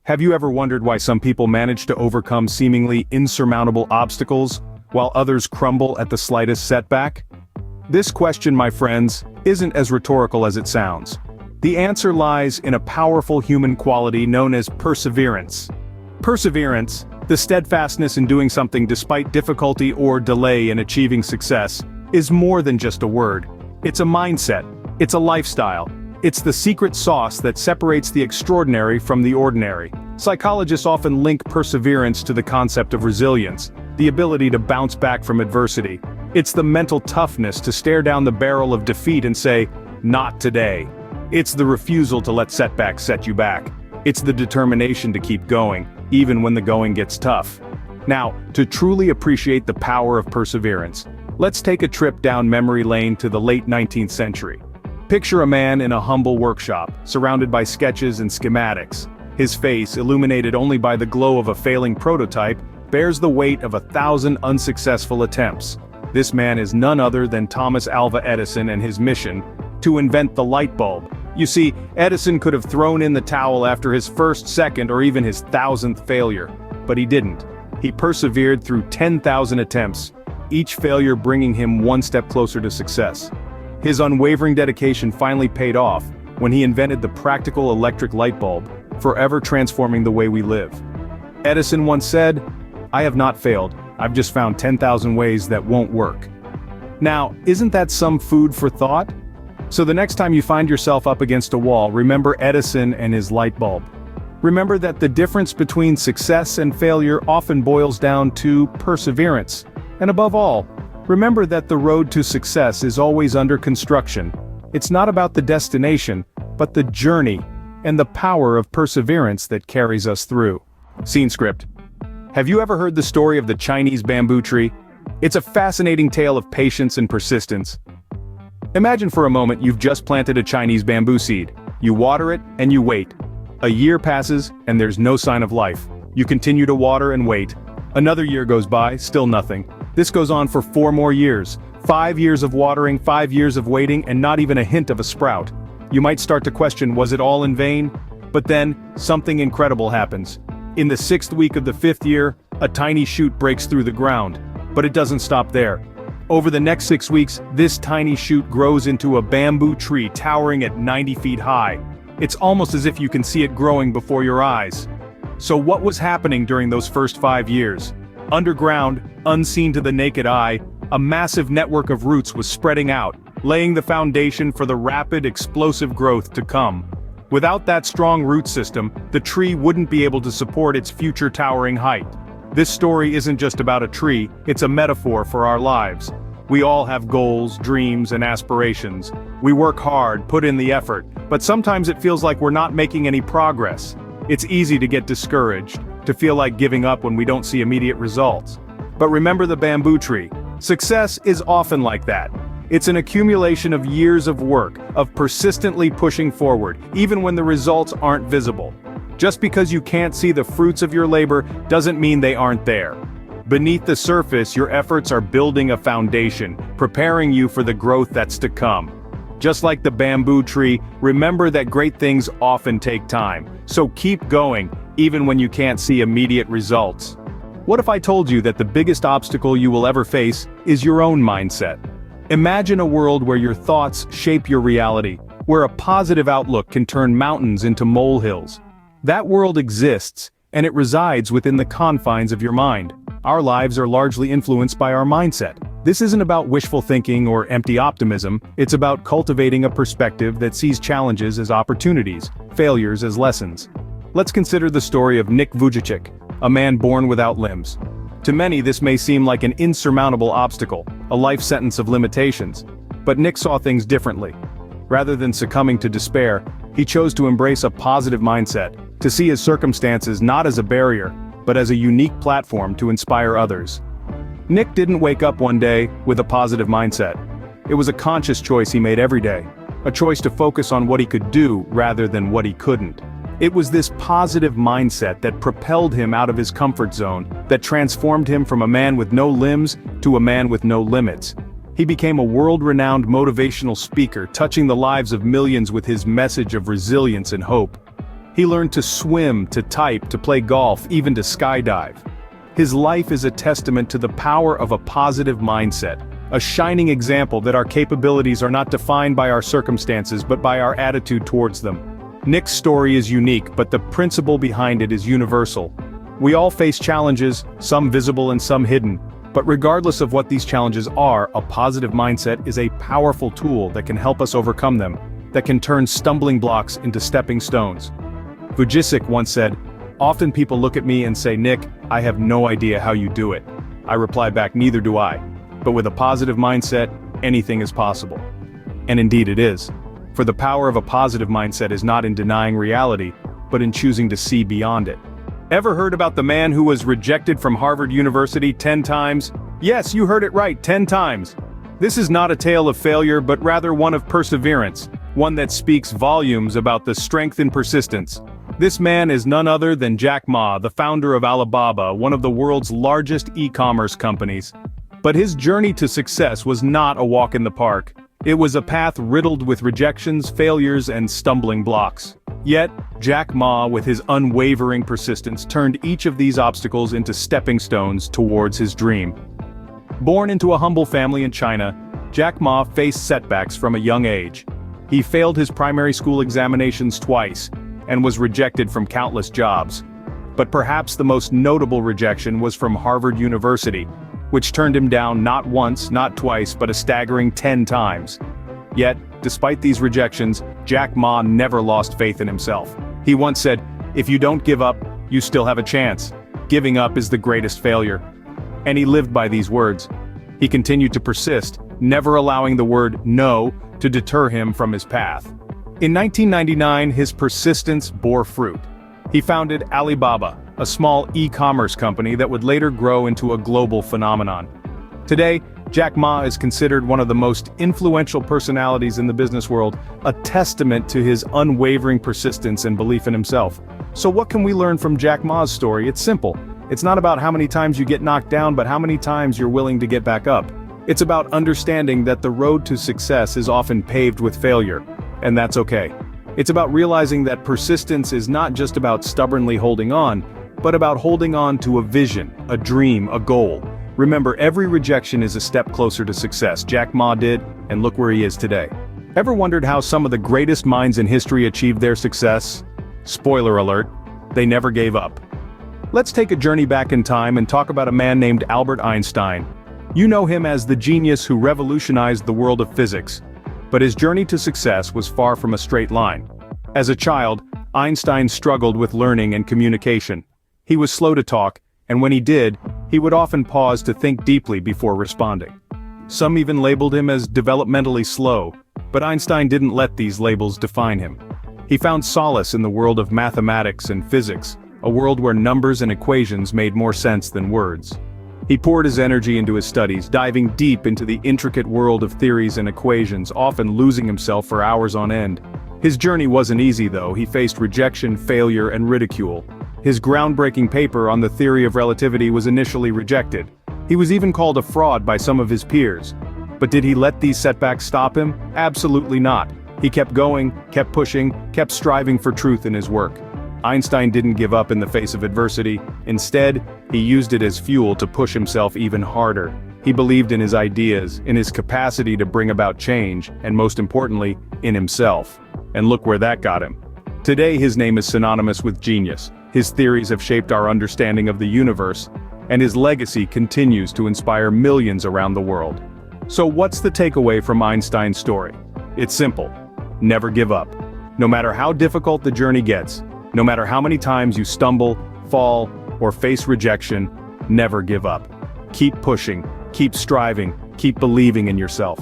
Have you ever wondered why some people manage to overcome seemingly insurmountable obstacles, while others crumble at the slightest setback? This question, my friends, isn't as rhetorical as it sounds. The answer lies in a powerful human quality known as perseverance. Perseverance, the steadfastness in doing something despite difficulty or delay in achieving success, is more than just a word. It's a mindset, it's a lifestyle, it's the secret sauce that separates the extraordinary from the ordinary. Psychologists often link perseverance to the concept of resilience, the ability to bounce back from adversity. It's the mental toughness to stare down the barrel of defeat and say, "Not today." It's the refusal to let setbacks set you back. It's the determination to keep going, even when the going gets tough. Now, to truly appreciate the power of perseverance, let's take a trip down memory lane to the late 19th century. Picture a man in a humble workshop, surrounded by sketches and schematics. His face, illuminated only by the glow of a failing prototype, bears the weight of 1,000 unsuccessful attempts. This man is none other than Thomas Alva Edison and his mission, to invent the light bulb. You see, Edison could have thrown in the towel after his first, second, or even his 1,000th failure. But he didn't. He persevered through 10,000 attempts, each failure bringing him one step closer to success. His unwavering dedication finally paid off when he invented the practical electric light bulb, forever transforming the way we live. Edison once said, "I have not failed, I've just found 10,000 ways that won't work." Now, isn't that some food for thought? So the next time you find yourself up against a wall, remember Edison and his light bulb. Remember that the difference between success and failure often boils down to perseverance. And above all, remember that the road to success is always under construction. It's not about the destination, but the journey, and the power of perseverance that carries us through. Scene script. Have you ever heard the story of the Chinese bamboo tree? It's a fascinating tale of patience and persistence. Imagine for a moment you've just planted a Chinese bamboo seed. You water it, and you wait. A year passes, and there's no sign of life. You continue to water and wait. Another year goes by, still nothing. This goes on for 4 more years. 5 years of watering, 5 years of waiting, and not even a hint of a sprout. You might start to question, was it all in vain? But then, something incredible happens. In the 6th week of the 5th year, a tiny shoot breaks through the ground. But it doesn't stop there. Over the next 6 weeks, this tiny shoot grows into a bamboo tree towering at 90 feet high. It's almost as if you can see it growing before your eyes. So what was happening during those first 5 years? Underground, unseen to the naked eye, a massive network of roots was spreading out, laying the foundation for the rapid, explosive growth to come. Without that strong root system, the tree wouldn't be able to support its future towering height. This story isn't just about a tree, it's a metaphor for our lives. We all have goals, dreams, and aspirations. We work hard, put in the effort, but sometimes it feels like we're not making any progress. It's easy to get discouraged, to feel like giving up when we don't see immediate results. But remember the bamboo tree. Success is often like that. It's an accumulation of years of work, of persistently pushing forward, even when the results aren't visible. Just because you can't see the fruits of your labor doesn't mean they aren't there. Beneath the surface, your efforts are building a foundation, preparing you for the growth that's to come. Just like the bamboo tree, remember that great things often take time. So keep going, even when you can't see immediate results. What if I told you that the biggest obstacle you will ever face is your own mindset? Imagine a world where your thoughts shape your reality, where a positive outlook can turn mountains into molehills. That world exists, and it resides within the confines of your mind. Our lives are largely influenced by our mindset. This isn't about wishful thinking or empty optimism, it's about cultivating a perspective that sees challenges as opportunities, failures as lessons. Let's consider the story of Nick Vujicic, a man born without limbs. To many this may seem like an insurmountable obstacle, a life sentence of limitations. But Nick saw things differently. Rather than succumbing to despair, he chose to embrace a positive mindset, to see his circumstances not as a barrier, but as a unique platform to inspire others. Nick didn't wake up one day with a positive mindset. It was a conscious choice he made every day, a choice to focus on what he could do rather than what he couldn't. It was this positive mindset that propelled him out of his comfort zone, that transformed him from a man with no limbs to a man with no limits. He became a world-renowned motivational speaker, touching the lives of millions with his message of resilience and hope. He learned to swim, to type, to play golf, even to skydive. His life is a testament to the power of a positive mindset, a shining example that our capabilities are not defined by our circumstances but by our attitude towards them. Nick's story is unique, but the principle behind it is universal. We all face challenges, some visible and some hidden, but regardless of what these challenges are, a positive mindset is a powerful tool that can help us overcome them, that can turn stumbling blocks into stepping stones. Vujicic once said, "Often people look at me and say, 'Nick, I have no idea how you do it.' I reply back, 'Neither do I.' But with a positive mindset, anything is possible." And indeed it is. For the power of a positive mindset is not in denying reality, but in choosing to see beyond it. Ever heard about the man who was rejected from Harvard University 10 times? Yes, you heard it right, 10 times. This is not a tale of failure, but rather one of perseverance, one that speaks volumes about the strength and persistence. This man is none other than Jack Ma, the founder of Alibaba, one of the world's largest e-commerce companies. But his journey to success was not a walk in the park. It was a path riddled with rejections, failures, and stumbling blocks. Yet, Jack Ma, with his unwavering persistence, turned each of these obstacles into stepping stones towards his dream. Born into a humble family in China, Jack Ma faced setbacks from a young age. He failed his primary school examinations twice, and was rejected from countless jobs. But perhaps the most notable rejection was from Harvard University, which turned him down not once, not twice, but a staggering 10 times. Yet, despite these rejections, Jack Ma never lost faith in himself. He once said, "If you don't give up, you still have a chance. Giving up is the greatest failure." And he lived by these words. He continued to persist, never allowing the word no to deter him from his path. In 1999, his persistence bore fruit. He founded Alibaba, a small e-commerce company that would later grow into a global phenomenon. Today, Jack Ma is considered one of the most influential personalities in the business world, a testament to his unwavering persistence and belief in himself. So what can we learn from Jack Ma's story? It's simple. It's not about how many times you get knocked down, but how many times you're willing to get back up. It's about understanding that the road to success is often paved with failure, and that's okay. It's about realizing that persistence is not just about stubbornly holding on, but about holding on to a vision, a dream, a goal. Remember, every rejection is a step closer to success. Jack Ma did, and look where he is today. Ever wondered how some of the greatest minds in history achieved their success? Spoiler alert, they never gave up. Let's take a journey back in time and talk about a man named Albert Einstein. You know him as the genius who revolutionized the world of physics. But his journey to success was far from a straight line. As a child, Einstein struggled with learning and communication. He was slow to talk, and when he did, he would often pause to think deeply before responding. Some even labeled him as developmentally slow, but Einstein didn't let these labels define him. He found solace in the world of mathematics and physics, a world where numbers and equations made more sense than words. He poured his energy into his studies, diving deep into the intricate world of theories and equations, often losing himself for hours on end. His journey wasn't easy though. He faced rejection, failure, and ridicule. His groundbreaking paper on the theory of relativity was initially rejected. He was even called a fraud by some of his peers. But did he let these setbacks stop him? Absolutely not. He kept going, kept pushing, kept striving for truth in his work. Einstein didn't give up in the face of adversity. Instead, he used it as fuel to push himself even harder. He believed in his ideas, in his capacity to bring about change, and most importantly, in himself. And look where that got him. Today his name is synonymous with genius. His theories have shaped our understanding of the universe, and his legacy continues to inspire millions around the world. So what's the takeaway from Einstein's story? It's simple. Never give up. No matter how difficult the journey gets, no matter how many times you stumble, fall, or face rejection, never give up. Keep pushing, keep striving, keep believing in yourself.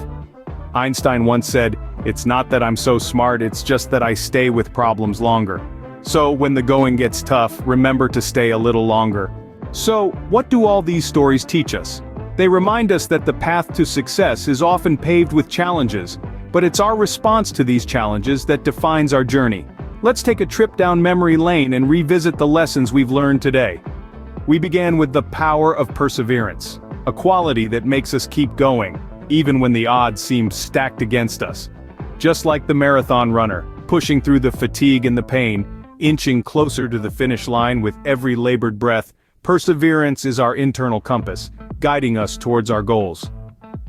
Einstein once said, "It's not that I'm so smart, it's just that I stay with problems longer." So when the going gets tough, remember to stay a little longer. So, what do all these stories teach us? They remind us that the path to success is often paved with challenges, but it's our response to these challenges that defines our journey. Let's take a trip down memory lane and revisit the lessons we've learned today. We began with the power of perseverance, a quality that makes us keep going, even when the odds seem stacked against us. Just like the marathon runner, pushing through the fatigue and the pain, inching closer to the finish line with every labored breath. Perseverance is our internal compass, guiding us towards our goals.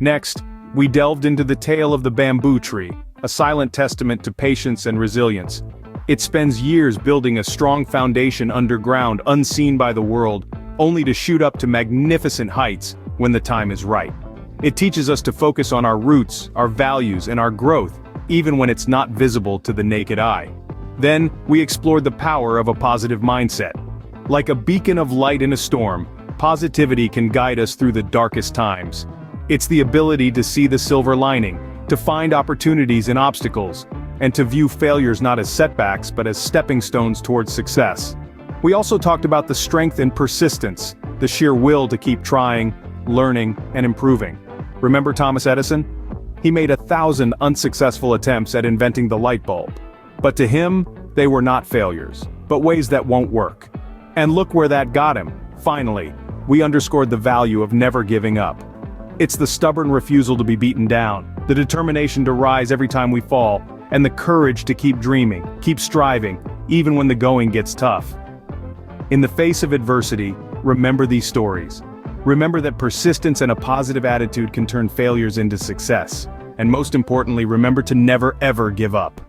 Next, we delved into the tale of the bamboo tree, a silent testament to patience and resilience. It spends years building a strong foundation underground, unseen by the world, only to shoot up to magnificent heights when the time is right. It teaches us to focus on our roots, our values, and our growth, even when it's not visible to the naked eye. Then, we explored the power of a positive mindset. Like a beacon of light in a storm, positivity can guide us through the darkest times. It's the ability to see the silver lining, to find opportunities in obstacles, and to view failures not as setbacks but as stepping stones towards success. We also talked about the strength and persistence, the sheer will to keep trying, learning, and improving. Remember Thomas Edison? He made 1,000 unsuccessful attempts at inventing the light bulb. But to him, they were not failures, but ways that won't work. And look where that got him. Finally, we underscored the value of never giving up. It's the stubborn refusal to be beaten down, the determination to rise every time we fall, and the courage to keep dreaming, keep striving, even when the going gets tough. In the face of adversity, remember these stories. Remember that persistence and a positive attitude can turn failures into success. And most importantly, remember to never ever give up.